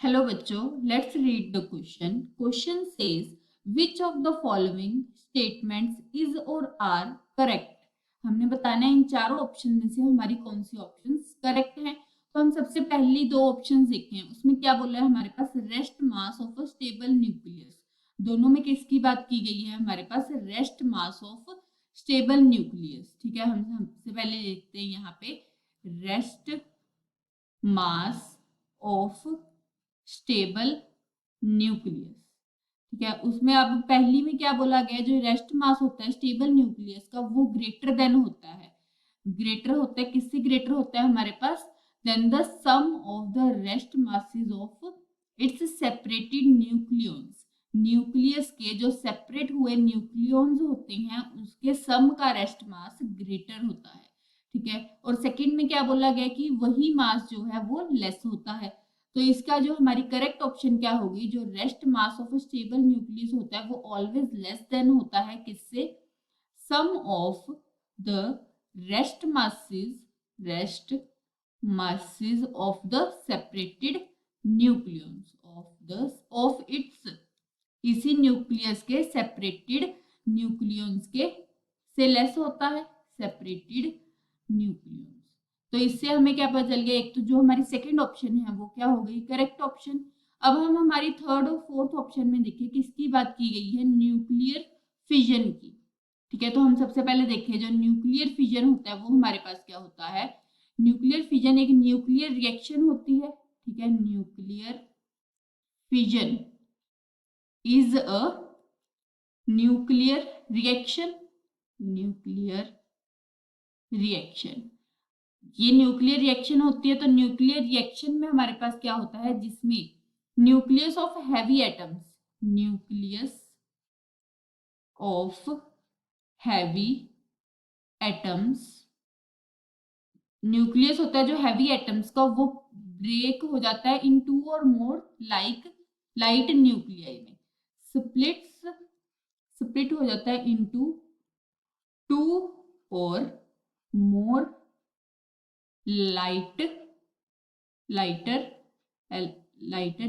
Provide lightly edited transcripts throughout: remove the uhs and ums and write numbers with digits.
Hello बच्चों, let's read the question. Question says which of the following statements is और are correct. हमने बताना है इन चारों ऑप्शन में से हमारी कौन सी ऑप्शंस करेक्ट हैं। तो हम सबसे पहली दो ऑप्शंस देखें, उसमें क्या बोला है हमारे पास, rest mass of a stable nucleus. दोनों में किसकी बात की गई है हमारे पास, rest mass of stable nucleus. ठीक है, हम सबसे पहले देखते हैं यहाँ पे rest mass of stable nucleus. ठीक है, उसमें अब पहली में क्या बोला गया, जो रेस्ट मास होता है स्टेबल न्यूक्लियस का वो ग्रेटर देन होता है। ग्रेटर होता है, किससे ग्रेटर होता है हमारे पास, then the sum of the rest masses of its separated nucleons. Nucleus के जो सेपरेट हुए न्यूक्लियंस होते हैं उसके सम का रेस्ट मास ग्रेटर होता है। ठीक है, और सेकंड में क्या बोला गया कि वही मास जो है वो लेस होता है। तो इसका जो हमारी करेक्ट ऑप्शन क्या होगी, जो rest mass of stable nucleus होता है वो ऑलवेज लेस देन होता है किससे, sum of the rest masses of the separated nucleons of its, इसी न्यूक्लियस के सेपरेटेड न्यूक्लियंस के से लेस होता है सेपरेटेड न्यूक्लियंस। तो इससे हमें क्या पता चल गया, एक तो जो हमारी सेकंड ऑप्शन है वो क्या हो गई, करेक्ट ऑप्शन। अब हम हमारी थर्ड और फोर्थ ऑप्शन में देखिए किसकी बात की गई है, न्यूक्लियर फिजन की। ठीक है, तो हम सबसे पहले देखें जो न्यूक्लियर फिजन होता है वो हमारे पास क्या होता है। न्यूक्लियर फिजन एक न्यूक्लियर रिएक्शन होती है। ठीक है, nuclear fission is a nuclear reaction. ये न्यूक्लियर रिएक्शन होती है। तो न्यूक्लियर रिएक्शन में हमारे पास क्या होता है, जिसमें nucleus of heavy atoms, nucleus of heavy atoms, nucleus होता है जो हैवी एटम्स का, वो ब्रेक हो जाता है इन टू और मोर लाइट न्यूक्लियाई में, स्प्लिट हो जाता है इनटू टू और मोर लाइटर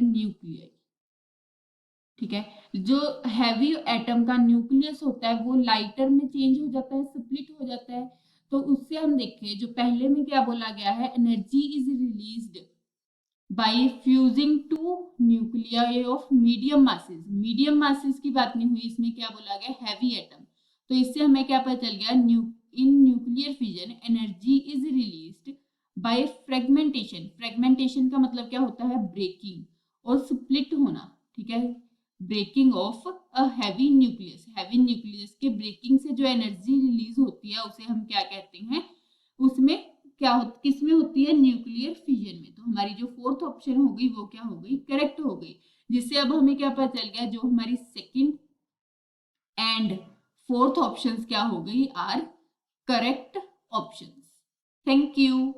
न्यूक्लियाई। ठीक है, जो हैवी एटम का न्यूक्लियस होता है वो लाइटर में चेंज हो जाता है, स्प्लिट हो जाता है। तो उससे हम देखें जो पहले में क्या बोला गया है, energy is released bye fusing two nuclei of medium masses की बात नहीं हुई, इसमें क्या बोला गया, हैवी एटम। तो इससे हमें क्या पता चल गया, in nuclear fission energy is released by fragmentation का मतलब क्या होता है, ब्रेकिंग और स्प्लिट होना। ठीक है, breaking of a heavy nucleus के ब्रेकिंग से जो एनर्जी रिलीज होती है उसे हम क्या कहते हैं, उसमें क्या किस में होती है, न्यूक्लियर फिजन में। तो हमारी जो फोर्थ ऑप्शन हो गई वो क्या हो गई, करेक्ट हो गई। जिससे अब हमें क्या पता चल गया, जो हमारी सेकंड एंड फोर्थ ऑप्शंस क्या हो गई, are correct options. Thank you.